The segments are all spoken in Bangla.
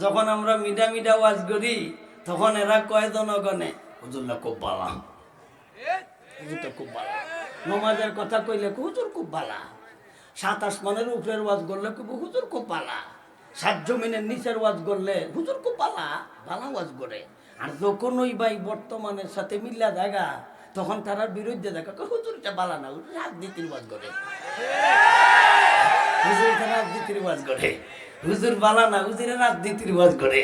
যখন আমরা মিডা মিডা ওয়াজ করি তখন এরা কয় জনগণে হুজুররা খুব বালা, হুজুরটা খুব বালা। নমাজের কথা কইলে হুজুর খুব বালা, সাত আসমানের উপরের ওয়াজ করলে হুজুর খুব বালা, সাত জমিনের নিচের ওয়াজ করলে হুজুর খুব বালা, বালা ওয়াজ করে। আর যখন ওই ভাই বর্তমানের সাথে মিল্লা জায়গা তখন তারার বিরুদ্ধে দেখা হুজুরটা বালা না, হুজুর রাজনীতির ওয়াজ করে, হুজুর রাজনীতির ওয়াজ করে, হুজুর বালা না, হুজুরে রাজনীতির ওয়াজ করে।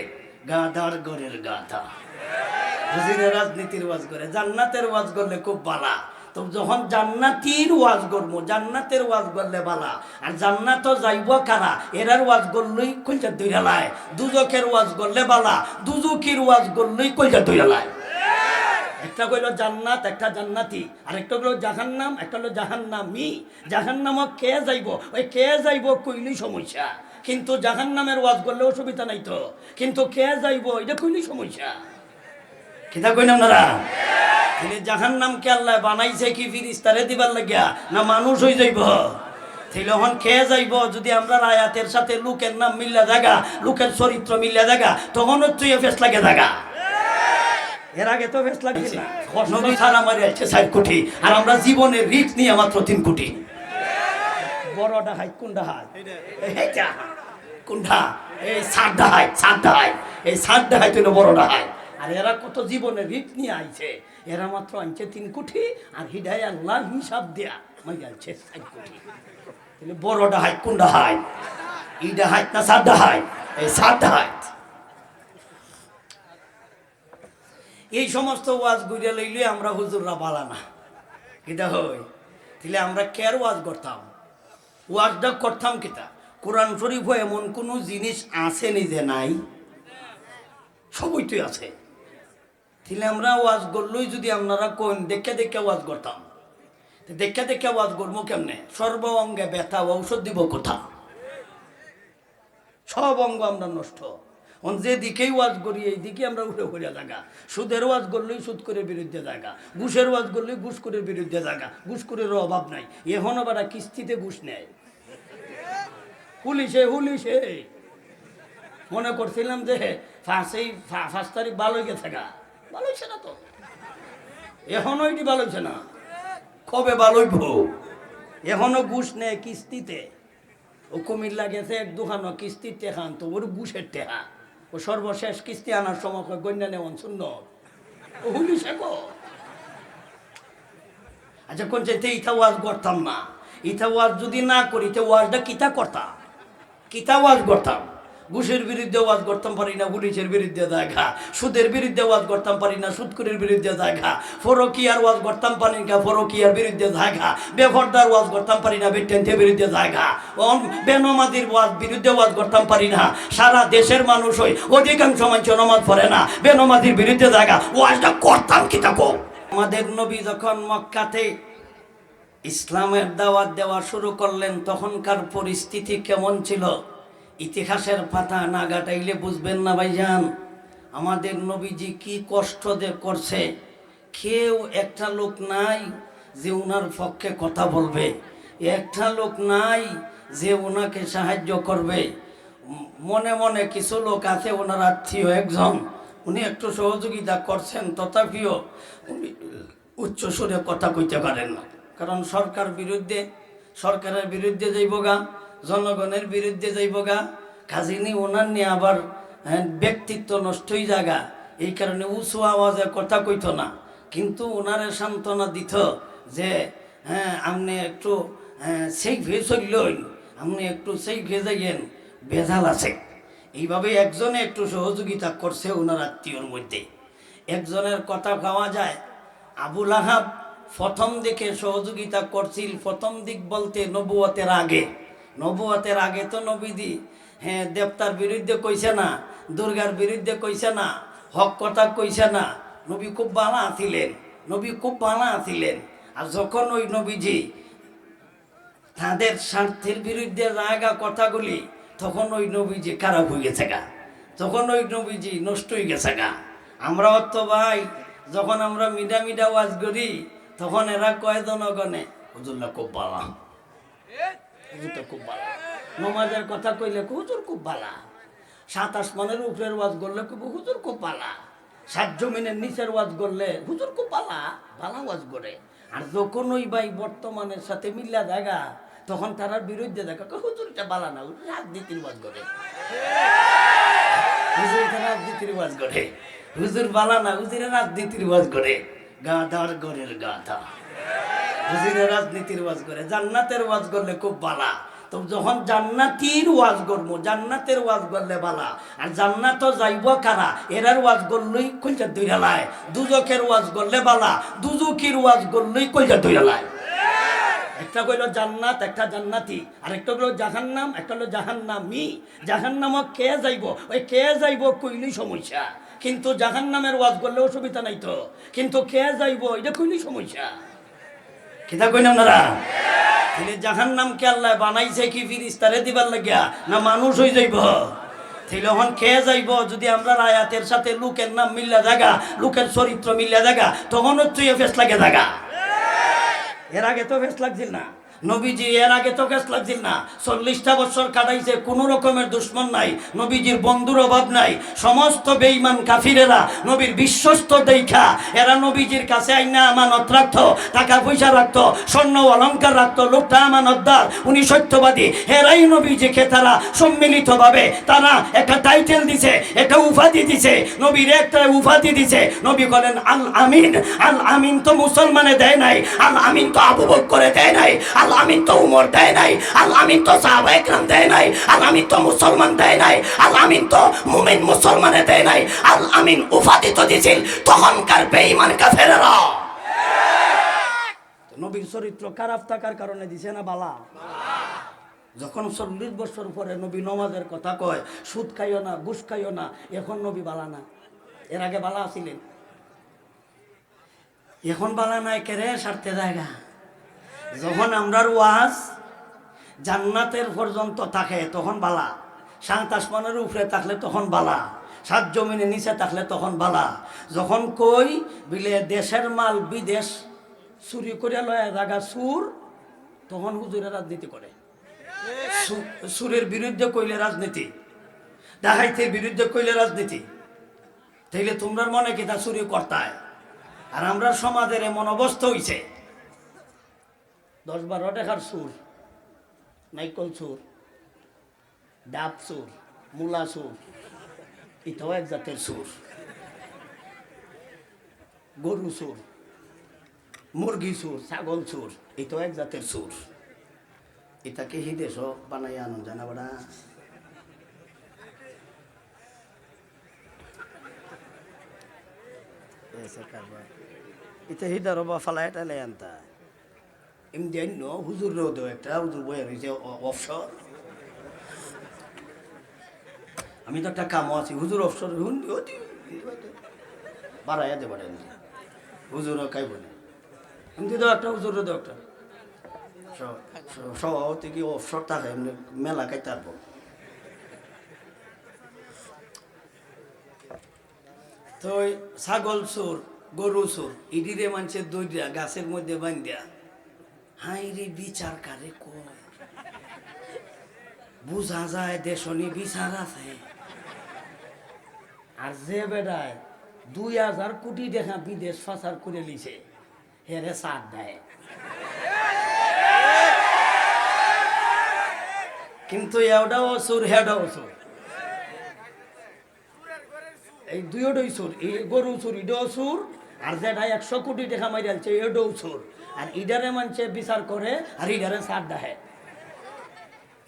গাধার ঘরের গাধা, হুজুরে রাজনীতির ওয়াজ করে। জান্নাতের ওয়াজ করলে খুব বালা, তো যখন জান্নাতির ওয়াজ করবো, জান্নাতের ওয়াজ করলে বালা। আর জান্নাত যাইব কারা, এরার ওয়াজ করলেই কইটা দইরালায়। দুজকের ওয়াজ করলে বালা, দুজকির ওয়াজ করলেই কইটা দইরালায়। একটা কইল জান্নাত, একটা জান্নাতি, আর একটা হলো জাহান্নাম, একটা হলো জাহান্নামি। জাহান্নামক কে যাইব, ওই কে যাইব কইলেই সমস্যা, কিন্তু জাহান্নামের ওয়াজ করলে অসুবিধা নাই তো, কিন্তু কে যাইব এটা কইলেই সমস্যা। কিতা কইন আপনারা? জাহান্নামকে আল্লাহ বানাইছে কি ফিরিস্তারে দিবার লাগিয়া, না মানুষ হয়ে যাইব? তখন খেয়ে যাইব যদি আমরা আয়াতের সাথে লোকের নাম মিল্লা জায়গা, লোকের চরিত্র মিল্লা জায়গা, তখন হচ্ছে ফেস লাগে জায়গা। এর আগে তো ফেস লাগছে না, সারা মারি আছে 4 কোটি, আর আমরা জীবনের রিস্ক নিয়ে মাত্র 3 কোটি। বড়টা হাই কোনটা হাই, এইটা কোনটা, এই সাতটা হাই, সাতটা হাই, এই সাতটা হাই তো বড়টা হাই। আর এরা কত জীবনের রিস্ক নিয়ে আইছে, এরা মাত্র আনছে 3 কোটি, আর হিদায় আল্লাহ হিসাব দেয়া মাই আনছে 4 কোটি। তাহলে বড়টা হাই কোনটা হাই, ইটা হাই না সাতটা হাই, এই সাতটা হাই। এই সমস্ত ওয়াজ গুড়ে লইলে আমরা হুজুররা বালা না, কিটা হই? তাহলে আমরা কেয়ার ওয়াজ করতাম, ওয়াজটা করতাম কিতা? কোরআন শরীফ এমন কোনো জিনিস আছে নিজে নাই, সবই তো আছে। তাহলে আমরা ওয়াজ করলেই যদি আপনারা কোন দেখে দেখে ওয়াজ করতাম, দেখে দেখে ওয়াজ করবো কেমনে? সর্ব অঙ্গে ব্যথা, ঔষধ দিব কোথা? সব অঙ্গ আমরা নষ্ট, যে দিকেই ওয়াজ করি এই দিকে আমরা উঠে পড়ে জায়গা। সুদের ওয়াজ করলেই সুদ করে বিরুদ্ধে জায়গা, ঘুষের ওয়াজ করলেই ঘুষ করে বিরুদ্ধে জায়গা। ঘুষখোরের অভাব নাই, এখনো বারা কিস্তিতে ঘুষ নেয়, পুলিশে হুলিশে। মনে করছিলাম যে 5 তারিখ ভালো হয়ে গেছে গা, ভালো হয়েছে না তো, এখনো এটি ভালো হয়েছে না, কবে ভালো হইব? এখনো ঘুষ নেয় কিস্তিতে। ও কুমিল্লা গেছে এক দোকানও কিস্তির টেকা আনতো, ওর ঘুষের টেকা। ও সর্বশেষ কিস্তি আনার সময় গন্যা নেওয়ান শূন্য, ও হুলিশে গো। আচ্ছা কোন চাইতে ইথা ওয়াজ করতাম না, ইথা ওয়াজ যদি না করি তো ওয়াজটা কিতা করতাম, কিতা ওয়াজ করতাম? ঘুষের বিরুদ্ধে ওয়াজ করতাম পারি না, পুলিশের বিরুদ্ধে জায়গা। সুদের বিরুদ্ধে ওয়াজ করতাম পারি না, সুদখোরের বিরুদ্ধে জায়গা। ফরকিয়ার ওয়াজ করতাম পারি না, ফরকিয়ার বিরুদ্ধে জায়গা। বেফরদার ওয়াজ করতাম পারি না, বেটেন্টের বিরুদ্ধে জায়গা। বেনমাজির ওয়াজ বিরুদ্ধে ওয়াজ করতাম পারি না। সারা দেশের মানুষ হই অধিকাংশ মানুষ নমাজ পড়ে না, বেনমাজির বিরুদ্ধে জায়গা। ওয়াজটা করতাম কি থাকো? আমাদের নবী যখন মক্কাতে ইসলামের দাওয়াত দেওয়া শুরু করলেন তখনকার পরিস্থিতি কেমন ছিল? ইতিহাসের পাতা না গাটাইলে বুঝবেন না ভাইজান। আমাদের নবীজি কি কষ্ট যে করছে, কেউ একটা লোক নাই যে ওনার পক্ষে কথা বলবে, একটা লোক নাই যে ওনাকে সাহায্য করবে। মনে মনে কিছু লোক আছে ওনার আত্মীয় একজন, উনি একটু সহযোগিতা করছেন, তথাপিও উনি উচ্চ সুরে কথা কইতে পারেন না, কারণ সরকারের বিরুদ্ধে যাইব গা, জনগণের বিরুদ্ধে যাইব গা, কাজিনী ওনার নিয়ে আবার ব্যক্তিত্ব নষ্টই জায়গা। এই কারণে উঁচু আওয়াজে কথা কইত না, কিন্তু ওনারে সান্ত্বনা দিত যে হ্যাঁ আপনি একটু সেই ভে চললেন, আপনি একটু সেই ভে যাইয়েন, ভেজাল আছে। এইভাবে একজনে একটু সহযোগিতা করছে ওনার আত্মীয়র মধ্যে। একজনের কথা পাওয়া যায়, আবুল আহাব প্রথম দিকে সহযোগিতা করছিল। প্রথম দিক বলতে নবুয়তের আগে। নবুয়তের আগে তো নবীদি হ্যাঁ দেবতার বিরুদ্ধে কইছে না, দুর্গার বিরুদ্ধে কইছে না, হক কথা কইছে না। নবী খুব বালা আছিলেন, নবী খুব বালা আছিলেন। আর যখন ওই নবীজি তাদের স্বার্থের বিরুদ্ধে জায়গা কথাগুলি, তখন ওই নবীজি খারাপ হয়ে গেছে গা, তখন ওই নবীজি নষ্ট হয়ে গেছে গা। আমরাও তো ভাই যখন আমরা মিডা মিডা ওয়াজ করি তখন এরা কয় জনগণে হুজুরটা খুব বালা, হুজুরটা খুব বালা। নমাজের কথা কইলে হুজুর খুব বালা, সাত আসমানের উপরের ওয়াজ করলে হুজুর খুব পালা, সাত জমিনের নিচের ওয়াজ করলে হুজুর খুব পালা ভালা ওয়াজ করে। আর যখন ওই ভাই বর্তমানের সাথে মিল্লা দেখা, তখন তারার বিরুদ্ধে দেখা হুজুর এটা বালা না, রাজনীতির ওয়াজ করে, হুজুর এটা রাজনীতির ওয়াজ করে, হুজুর বালা না, হুজুরে রাজনীতির ওয়াজ করে। গাধার ঘরের গাধা, হুজুরে রাজনীতির ওয়াজ করে। জান্নাতের ওয়াজ করলে খুব বালা। তো যখন জান্নাতির ওয়াজ করবো, জান্নাতের ওয়াজ করলে বালা। আর জান্নাতও যাইব কারা, এরার ওয়াজ করলেই কলজা দইরা লায়। দুজকের ওয়াজ করলে বালা, দুজকির ওয়াজ করলেই কলজা দইরা লায়। একটা কইল জান্নাত, একটা জান্নাতি, আর একটা হলো জাহান্নাম, একটা হলো জাহান্নামি। জাহান্নামও কে যাইব, ওই কে যাইব কইলেই সমস্যা। কিন্তু জাহান্নামের ওয়াজ করলে অসুবিধা নাই তো, কিন্তু কে যাইব এটা কইলেই সমস্যা। কিতা কইন আপনারা? তিনি জাহান্নামকে আল্লাহ বানাইছে কি ফিরিস্তারে দিবার লাগিয়া, না মানুষ হয়ে যাইব? তাইলে এখন খেয়ে যাইব যদি আমরা আয়াতের সাথে লোকের নাম মিল্লা জায়গা, লোকের চরিত্র মিল্লা জায়গা, তখন হচ্ছে ফেস লাগে জায়গা। এর আগে তো ফেস লাগছিল না নবীজি, এর আগে তো ফেস লাগছিল না। 40টা বছর কাটাইছে, কোনো রকমের দুশ্মন নাই, নবীজির বন্ধুর অভাব নাই। সমস্ত বেঈমান কাফিরেরা নবীর বিশ্বস্ত দেখা এরা নবীজির কাছে আইনা আমানত রাখতো, টাকা পয়সা রাখতো, স্বর্ণ অলংকার রাখতো। লোকটা আমানতদার, উনি সত্যবাদী। এরাই নবীজিকে তারা সম্মিলিতভাবে তারা একটা টাইটেল দিছে, একটা উপাধি দিছে, নবীর একটা উপাধি দিছে। নবী বলেন আল আমিন। আল আমিন তো মুসলমানে দেয় নাই, আল আমিন তো আবু বকর দেয় নাই, আল আমিন তো উমর দেয় নাই, আল আমিন তো সাহাবায়ে কেরাম দেয় নাই, আল আমিন তো মুসলমান দেয় নাই, আল আমিন তো মুমিন মুসলমানে দেয় নাই। আল আমিন উপাধি তো দিছিল তখনকার বেঈমান কাফেররা। নবীর চরিত্র খারাপ থাকার কারণে দিছে না বালা। যখন 40 বছর পরে নবী নমাজের কথা কয়, সুদ খাইও না, ঘুষ খাইও না, এখন নবী বালা না। এর আগে বালা ছিলেন, এখন বালা নাই। কেরে স্বার্থে জায়গা। যখন আমরার ওয়াজ জান্নাতের পর্যন্ত থাকে তখন বালা, 7 আসমানের উপরে থাকলে তখন বালা, 7 জমিনের নিচে থাকলে তখন বালা। যখন কই বিলে দেশের মাল বিদেশ চুরি করে লয় জায়গা সুর, তখন হুজুরে রাজনীতি করে। সুরের বিরুদ্ধে কইলে রাজনীতি, ডাকাইতের বিরুদ্ধে কইলে রাজনীতি। তাইলে তোমরা মনে কি তা চুরি করতায়? আর আমরা সমাজের এমন অবস্থা হইছে, 10-12 টাকার সুর, নাইকল সুর, ডাব সুর, মূলা সুর, এটাও এক জাতের সুর। গরু সুর, মুরগি সুর, ছাগল সুর, এটাও এক জাতের সুর। এটাকে হিদেশ বানাই আনুন জানা বাড়া। এটা হিদার বা ফালাই টালাই আনতা এমনি অন্য হুজুর রোদ একটা হুজুর বয়ে রয়েছে অফসর। আমি তো একটা কামও আছি, হুজুর অফসর বাড়াইয়া দে বাড়াই হুজুর খাইব না। এমনি তো একটা হুজুর রোদ একটা সভাপতি কি অফসর থাকে এমনি মেলা খাইতে পারবো। তো ওই ছাগল চোর, গরু চোর, ইডিরে মানুষের দইরা গাছের মধ্যে বান্ধিয়া, হাই রে বিচার কারে কয় বুঝা যায় দেশনি বিচার আছে। আর যে বেড়ায় 2000 কোটি টাকা বিদেশ পাচার করে লিছে, হেরে সাথ দেয়। কিন্তু এটাও চোর, হেটাও চোর, এই দুইটাই চোর। এই গরু চোর, ইডাও চোর, আর যেটা 100 কোটি টাকা মারি আনছে এটাও চোর। আর ইডারে মানুষে বিচার করে আর ইডারে সাথ দেয়।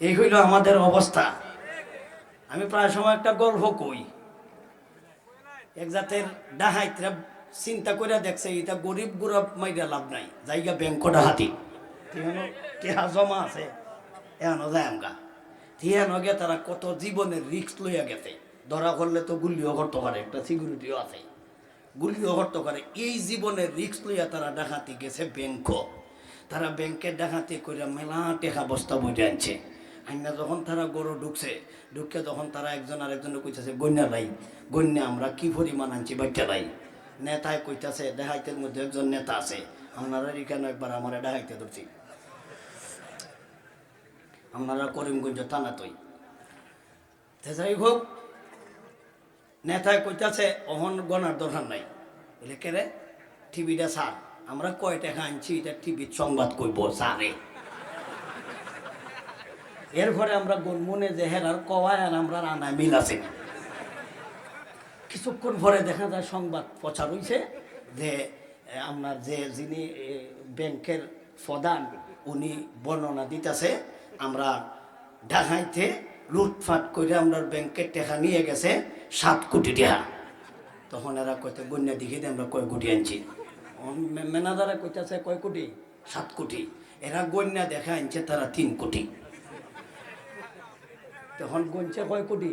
এই হইল আমাদের অবস্থা। আমি প্রায় সময় একটা গল্প কই, এক জাতের ডাহাইতরা চিন্তা করে দেখছে এটা গরিব গরিব মাইরা লাভ নাই, জায়গা ব্যাংক ডাহাতি টেহা জমা আছে, এখনো যায় আমগা থিয়ানো গে তারা কত জীবনের রিস্ক লইয়া গেছে। ধরা করলে তো গুলিও করতে পারে, একটা সিকিউরিটিও আছে, গুলিও করতে পারে। এই জীবনের রিস্ক লইয়া তারা ডাকাতি গেছে ব্যাংক। তারা ব্যাংকের ডাকাতি করে মেলা টেকা বস্তা বইতে আনছে। আইনা যখন তারা গরু ঢুকছে, ঢুকে যখন তারা একজন আরেকজনে কইতেছে গন্যা ভাই, গন্যা আমরা কি পরিমাণ আনছি বাচ্চা ভাই। নেতায় কইতাছে, ডাহাইতের মধ্যে একজন নেতা আছে, আপনারা এখানে একবার আমার ডাহাইতে ধরছি, আপনারা করিমগঞ্জ থানা তৈ। যাই হোক, নেতায় কইতাছে অহন গনার দরকার নাই, বলে কে রে টিভিটা সার, আমরা কয় টাকা আনছি এটা টিভির সংবাদ কইব সারে। এরপরে আমরা মনে যে হেরার কওয়ায় আর আমরা রান্নায় মিল আছে। কিছুক্ষণ পরে দেখা যায় সংবাদ প্রচার হইছে যে আপনার যে যিনি ব্যাংকের প্রধান উনি বর্ণনা দিতেছে আমরা ঢাকাইতে লুটফাট করে আমরা ব্যাংকের টাকা নিয়ে গেছে 7 কোটি টাকা। তখন এরা কইতে গণ্যা দেখে দিয়ে আমরা কয় কোটি আনছি। ম্যানেজারে কইতেছে কয় কোটি, 7 কোটি। এরা গণ্যা দেখা আনছে তারা 3 কোটি। তখন গণছে কয় কোটি,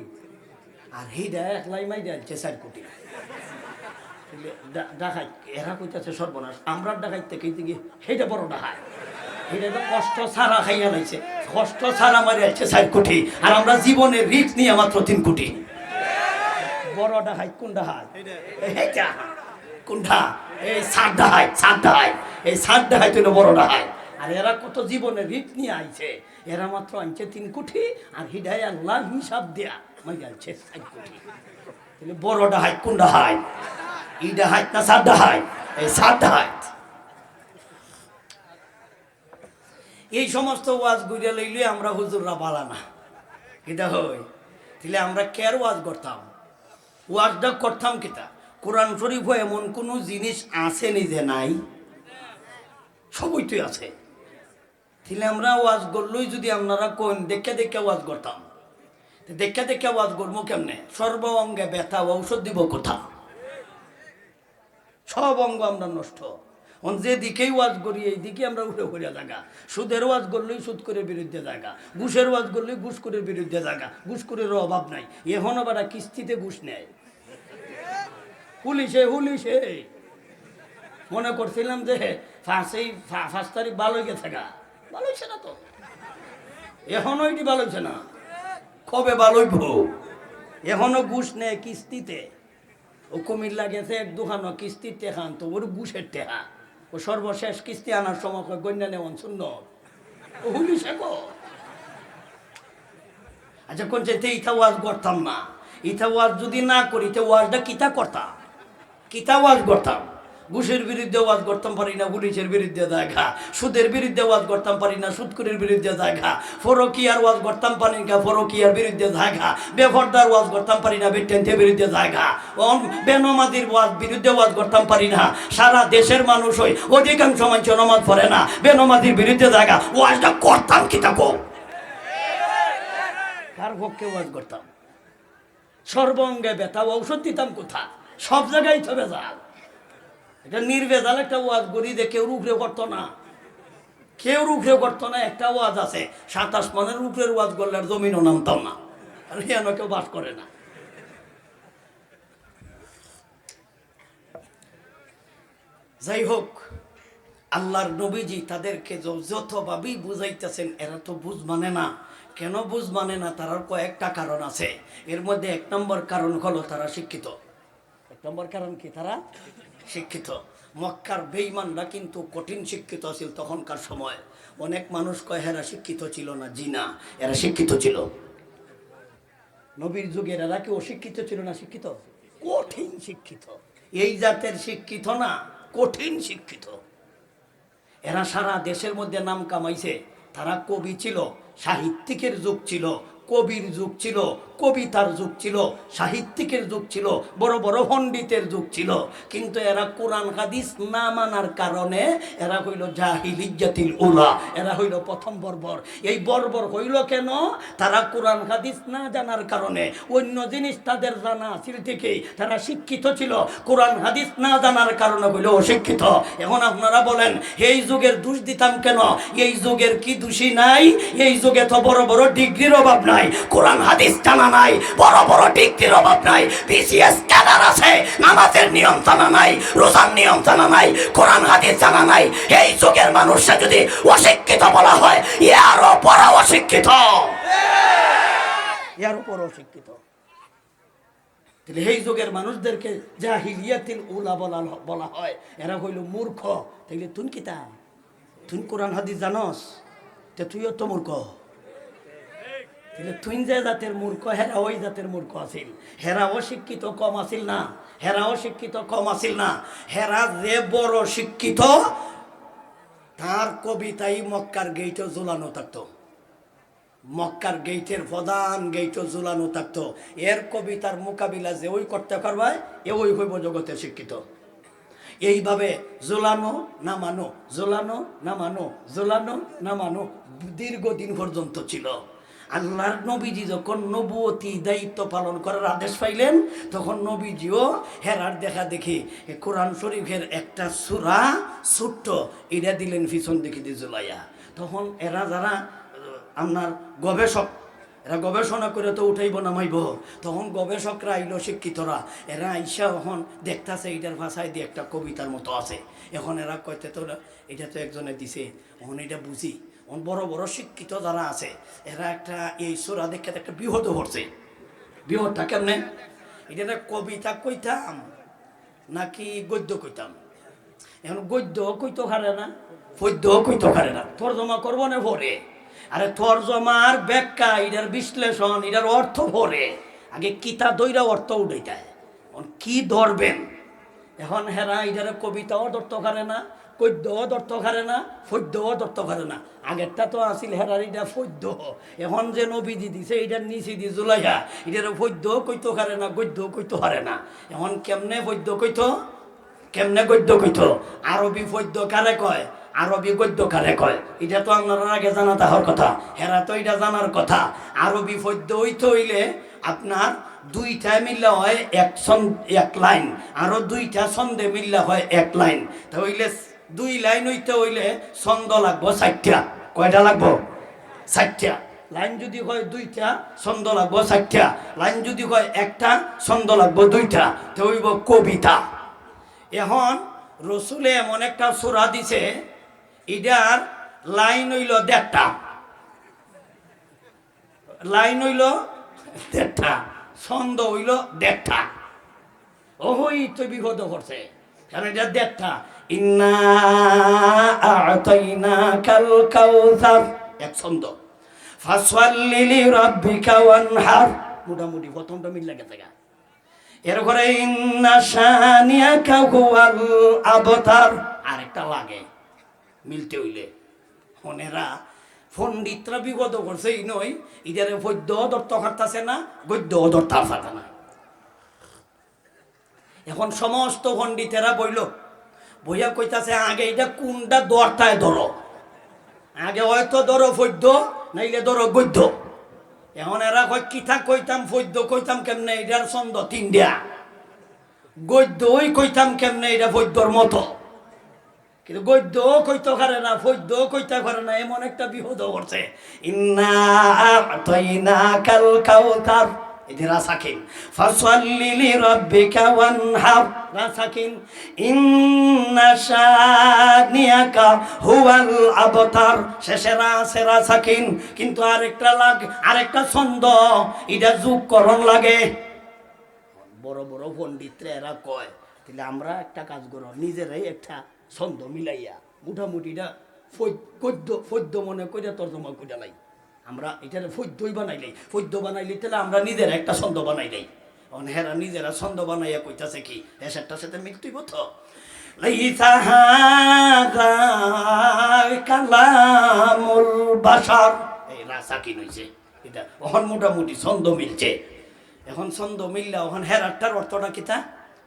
আর হিডা একলাই মাই দিচ্ছে 4 কোটি। ডাকাই এরা কইতেছে সর্বনাশ, আমরা ডাকাইতে থেকে সেইটা বড় ডাকাই, এটা তো কষ্ট ছাড়া খাইয়া লাইছে, কষ্ট ছাড়া মারি আছে 4 কোটি, আর আমরা জীবনের রিস্ক নিয়ে মাত্র 3 কোটি। বড় ডাকাই কোন ডাকাই? এইটা কোনটা? এই 7 ডাকাই, 7 ডাকাই, এই 7 ডাকাই তো বড় ডাকাই। আর এরা কত জীবনের রিস্ক নিয়ে আইছে, এরা মাত্র আনছে 3 কোটি, আর হিডাই আল্লাহ হিসাব দেয়া মাই আনছে 4 কোটি। তাহলে বড় ডাকাই কোন ডাকাই? ই ডাকাই না 7 ডাকাই? এই 7 ডাকাই। এই সমস্ত ওয়াজ গুইরা লইলে আমরা হুজুররা বালা না, এটা হয়। তাহলে আমরা কেয়ার ওয়াজ করতাম, ওয়াজটা করতাম কিতা? কোরআন শরীফ এমন কোনো জিনিস আছে নিজে নাই, সবই তো আছে। তাহলে আমরা ওয়াজ করলেই যদি আপনারা কোন দেখে দেখে ওয়াজ করতাম, দেখে দেখে ওয়াজ করবো কেমনে? সর্ব অঙ্গে ব্যথা, ঔষধ দিব কোথা? সব অঙ্গ আমরা নষ্ট। যে দিকেই ওয়াজ করি এই দিকে আমরা উঠে করিয়া জায়গা। সুদের ওয়াজ করলেই সুদ করে বিরুদ্ধে জায়গা, ঘুষের ওয়াজ করলেই ঘুষ করে বিরুদ্ধে জায়গা। ঘুষখোরের অভাব নাই, এখনো বেটা কিস্তিতে ঘুষ নেয়। পুলিশে মনে করছিলাম যে 5 তারিখ ভালো হয়ে গেছে গা, ভালো হয়েছে না তো, এখনো এটি ভালো হয়েছে না, কবে ভালো হইব? এখনো ঘুষ নেয় কিস্তিতে। ও কুমিল্লা গেছে এক দোকানো কিস্তির টেকা তো ওর ঘুষের টেকা। ও সর্বশেষ কিস্তি আনার সময় গন্যা নেওয়ান শূন্য হুলিশে গো। আচ্ছা কোন চাইতে ইথা ওয়াজ করতাম না, ইথা ওয়াজ যদি না করি তো ওয়াজটা কিতা করতাম? কিতা ওয়াজ করতাম? ঘুষের বিরুদ্ধে ওয়াজ করতাম পারি না, পুলিশের বিরুদ্ধে জায়গা। সুদের বিরুদ্ধে ওয়াজ করতাম পারি না, সুদকুরের বিরুদ্ধে জায়গা। ফরকিয়ার ওয়াজ করতাম পারি না, ফরকিয়ার বিরুদ্ধে জায়গা। বেফরদার ওয়াজ করতাম পারি না, বেটেন্টের বিরুদ্ধে জায়গা। বেনমাজির ওয়াজ বিরুদ্ধে ওয়াজ করতাম পারি না। সারা দেশের মানুষ হই অধিকাংশ মানুষ নমাজ পড়ে না, বেনমাজির বিরুদ্ধে জায়গা। ওয়াজটা করতাম কি থাকো? কার পক্ষে ওয়াজ করতাম? সর্বঙ্গে ব্যথা, ঔষধ দিতাম কোথা? সব জায়গায় তো বেজাল। এটা নির্বেজাল একটা ওয়াজ করি যে কেউ রুখরে করতো না, কেউ রুখরে করতো না। একটা ওয়াজ আছে 27 মনের উপরের ওয়াজ করলে আর জমিনও নামতাম না, আর এখানে কেউ বাস করে না। যাই হোক, আল্লাহর নবীজি তাদেরকে যতভাবেই বুঝাইতেছেন এরা তো বুঝ মানে না। কেন বুঝ মানে না? তার কয়েকটা কারণ আছে। এর মধ্যে 1 নম্বর কারণ হলো তারা শিক্ষিত। 1 নম্বর কারণ কি? তারা শিক্ষিত। মক্কার বেঈমানরা কিন্তু কঠিন শিক্ষিত ছিল তখনকার সময়। অনেক মানুষ কয় এরা শিক্ষিত ছিল না, জি না, এরা শিক্ষিত ছিল। নবীর যুগের এরা কি অশিক্ষিত ছিল না? শিক্ষিত, কঠিন শিক্ষিত। এই জাতের শিক্ষিত না, কঠিন শিক্ষিত। এরা সারা দেশের মধ্যে নাম কামাইছে। তারা কবি ছিল, সাহিত্যিকের যুগ ছিল, কবির যুগ ছিল, কবিতার যুগ ছিল, সাহিত্যিকের যুগ ছিল, বড় বড় পণ্ডিতের যুগ ছিল। কিন্তু এরা কোরআন হাদিস না মানার কারণে এরা হইল জাহিলিয়াতুল উলা, এরা হইল প্রথম বর্বর। এই বর্বর হইল কেন? তারা কোরআন হাদিস না জানার কারণে। অন্য জিনিস তাদের জানা ছিল থেকেই তারা শিক্ষিত ছিল, কোরআন হাদিস না জানার কারণে হইল অশিক্ষিত। এখন আপনারা বলেন এই যুগের দোষ দিতাম কেন? এই যুগের কি দোষী নাই? এই যুগে তো বড় বড় ডিগ্রির অভাব নাই, কোরআন হাদিস জানা নাই, বড় বড় ডিগ্রির অভাব নাই, বিসিএস ক্যাডার আছে, নামাজের নিয়ম জানা নাই, রোজার নিয়ম জানা নাই, কোরআন হাদিস জানা নাই। এই যুগের মানুষরা যদি অশিক্ষিত বলা হয়, এর উপর অশিক্ষিত, এর উপর অশিক্ষিত। তাহলে এই যুগের মানুষদেরকে জাহিলিয়াতুল উলা বলা হয়, এরা হইল মূর্খ। তাইলে তুই কিতা? তুই কোরআন হাদিস জানস? তুইও তো মূর্খ। তাহলে তুই যে জাতের মূর্খ হেরা ওই জাতের মূর্খ আছিল। হেরা অশিক্ষিত কম আছিল না, হেরা অশিক্ষিত কম আছিল না, হেরা যে বড় শিক্ষিত তার কবিতাই মক্কার গেইটে ঝুলানো থাকতো, মক্কার গেইটের প্রধান গেইটে ঝুলানো থাকতো। এর কবিতার মোকাবিলা যে ওই করতে পারবে এ ওই হইব জগতের শিক্ষিত। এইভাবে ঝোলানো নামানো, ঝোলানো নামানো, ঝোলানো নামানো দীর্ঘদিন পর্যন্ত ছিল। আল্লাহর নবীজি যখন নবুয়তি দায়িত্ব পালন করার আদেশ পাইলেন তখন নবীজিও হেরার দেখা দেখি কোরআন শরীফের একটা সূরা ছোট্ট এটা দিলেন পিছন দিকে দিয়ে ঝুলাইয়া। তখন এরা যারা আপনার গবেষক, এরা গবেষণা করে তো উঠাইব নামাইব, তখন গবেষকরা আইলো শিক্ষিতরা, এরা আইসা এখন দেখতেছে এটার ভাষায় দিয়ে একটা কবিতার মতো আছে। এখন এরা কইতে তো এটা তো একজনে দিছে, এখন এটা বুঝি। এখন বড় বড় শিক্ষিত যারা আছে এরা একটা এই সূরা দেখে একটা বিহদ ভরছে। বিহদটা কেমনে? এটা কবিতা কইতাম নাকি গদ্য কইতাম? এখন গদ্য কইতো খারে না, পদ্য কইতো খারে না, তর্জমা করবো না ভরে। আরে তর্জমার ব্যাখ্যা, এটার বিশ্লেষণ, এটার অর্থ ভরে। আগে কিতা দইরা অর্থ উঠাইতায়, কি ধরবেন? এখন হেরা এটার কবিতাও ধরতে পারে না, গদ্যও ধরতে পারে না, পদ্যও ধরতে পারে না। আগেরটা তো আসিল হেরার এটা পদ্য, এখন যে নবীজি দিছে এটার নিচে দি জুলাইয়া এটার পদ্যও কইতে পারে না, গদ্যও কইতে পারে না। এখন কেমনে পদ্য কইতো, কেমনে গদ্য কইতো? আরবি পদ্য কারে কয়, আরবি গদ্য কারে কয়, এটা তো আপনারা আগে জানা তাহার কথা, হেরা তো এটা জানার কথা। আরবি পদ্য হইতে হইলে আপনার দুইটা মিল্লা হয় এক লাইন, আরো দুইটা ছন্দে মিল্লা হয় এক লাইন। তা হইলে 2 লাইন হইতে হইলে ছন্দ লাগবো 4টা। কয়টা লাগবো? 4টা। লাইন যদি হয় 2টা ছন্দ লাগবো 4টা, লাইন যদি হয় একটা ছন্দ লাগবো 2টা, তো হইব কবিতা। এখন রসুলে এমন একটা সূরা দিছে এটার লাইন হইল 1.5টা, লাইন হইল 1.5টা, ছন্দ হইল 1.5টা। ওহই তো বিপদ করছে, কারণ এটা 1.5টা। ইন্না আ'তাইনাকাল কাউসার এক ছন্দ, ফাসওয়াল্লি লিরাব্বিকা ওয়ানহার মোটামুটি প্রথমটা মিল লাগে জায়গা। এরপরে ইন্না শানিয়াকা হুয়াল আবতার আরেকটা লাগে মিলতে হইলে। ফোনেরা পণ্ডিতরা বিপদ করছে এই নয়, ইদারে পদ্য ধরতে পারতাছে না, গদ্য ধরতে পারতাছে না। এখন সমস্ত পণ্ডিতেরা বইল, বইয়া কইতাছে আগে এটা কোনটা দরটায় ধরো, আগে হয়তো ধরো পদ্য নাইলে ধরো গদ্য। এখন এরা কয় কিথা কইতাম, পদ্য কইতাম কেমনে, এটার ছন্দ 3টা, গদ্যই কইতাম কেমনে, এটা পদ্যর মতো। কিন্তু গদ্যও কইতে পারে না, পদ্যও কইতে পারে না, এমন একটা বিপদ করছে। ইন্না আ'তাইনাকাল কাউসার এটি রাসাকিন, ফাসওয়াল্লি লিরাব্বিকা ওয়ানহার রাসাকিন, ইন্না শানিয়াকা হুয়াল আবতার শেষে আছে রাসাকিন, কিন্তু আরেকটা আরেকটা ছন্দ এটা যোগকরণ লাগে। বড় বড় পণ্ডিতরা এরা কয় তাহলে আমরা একটা কাজ করো, নিজেরাই একটা ছন্দ মিলাইয়া মোটামুটিটা পদ্য মনে করে তর্জমা করে লাই, আমরা এটার পদ্যই বানাইলাই, পদ্য বানাইলি তাহলে আমরা নিজেরা একটা ছন্দ বানাইলাই। হেরা নিজেরা ছন্দ বানাইয়া কইতাছে কি এসেরটার সাথে মিলতেইব তো। লাইসা হাযা কালামুল বাশার, এই রাসাকিন হইছে এটা। এখন মোটামুটি ছন্দ মিলছে। এখন ছন্দ মিললা এখন হেরারটার অর্থটা কিতা,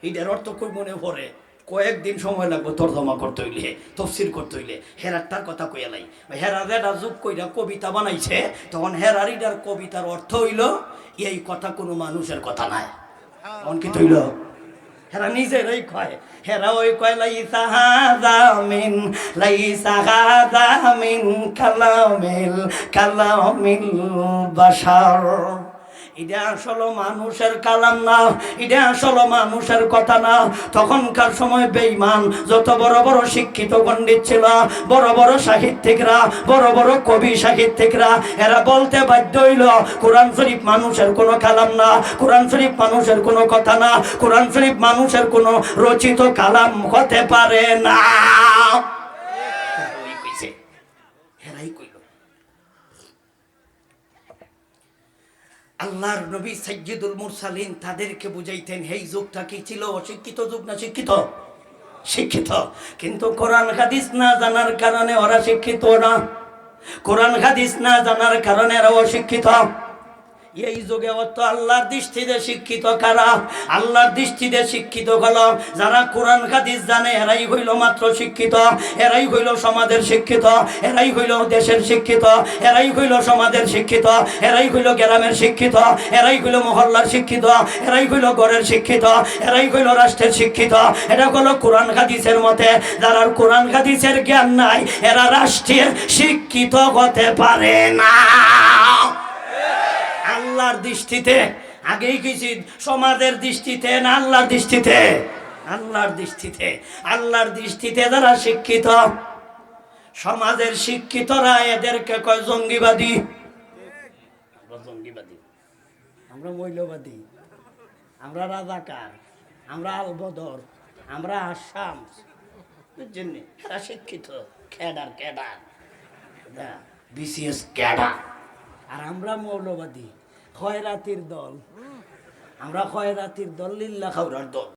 এইটার অর্থ কই মনে পড়ে, কয়েকদিন সময় লাগবে তর্জমা করতে হইলে, তফসির করতে হইলে। হেরারটার কথা কইয়া লাই, হেরার এটা যুগ কইরা কবিতা বানাইছে, তখন হেরার ইটার কবিতার অর্থ হইল এই কথা কোনো মানুষের কথা নাই। অন কি হইল, হেরা নিজেরাই কয়, হেরা ওই কয় লাইসা হাযা মিন কালামিল বাশার, এটা আসলে মানুষের কালাম না, এটা আসলে মানুষের কথা না। তখনকার সময় বেঈমান যত বড় বড় শিক্ষিত পণ্ডিত ছিল, বড় বড় সাহিত্যিকরা, বড় বড় কবি সাহিত্যিকরা, এরা বলতে বাধ্য হইল কোরআন শরীফ মানুষের কোনো কালাম না, কোরআন শরীফ মানুষের কোনো কথা না, কোরআন শরীফ মানুষের কোনো রচিত কালাম হতে পারে না। আল্লাহর নবী সাইয়্যিদুল মুরসালিন তাদেরকে বুঝাইতেন এই যুগটা কি ছিল অশিক্ষিত যুগ না শিক্ষিত? শিক্ষিত। কিন্তু কোরআন হাদিস না জানার কারণে ওরা শিক্ষিত না, কোরআন হাদিস না জানার কারণে এরা অশিক্ষিত। এই যুগে অত আল্লাহর দৃষ্টিতে শিক্ষিত কারা? আল্লাহর দৃষ্টিতে শিক্ষিত হলো যারা কোরআন হাদিস জানে, এরাই হইল মাত্র শিক্ষিত, এরাই হইল সমাজের শিক্ষিত, এরাই হইল দেশের শিক্ষিত, এরাই হইল সমাজের শিক্ষিত, এরাই হইল গ্রামের শিক্ষিত, এরাই হইল মহল্লার শিক্ষিত, এরাই হইল গড়ের শিক্ষিত, এরাই হইল রাষ্ট্রের শিক্ষিত। এটা হলো কোরআন হাদিসের মতে। যারা কোরআন হাদিসের জ্ঞান নাই এরা রাষ্ট্রের শিক্ষিত হতে পারে না। আল্লাহর দৃষ্টিতে আগেই কিছু সমাজের দৃষ্টিতে না আল্লাহর দৃষ্টিতে? আল্লাহর দৃষ্টিতে। আল্লাহর দৃষ্টিতে যারা শিক্ষিত, সমাজের শিক্ষিতরা এদেরকে কয় জঙ্গিবাদী। আমরা জঙ্গিবাদী, আমরা মৌলবাদী, আমরা রাজাকার, আমরা আল বদর, আমরা আসাম। বুঝছেন? এরা শিক্ষিত ক্যাডার, ক্যাডার বিসিএস ক্যাডার। আর আমরা মৌলবাদী, খয়রাতির দল। আমরা খয়রাতির দল, লিল্লা খাওয়ার দল।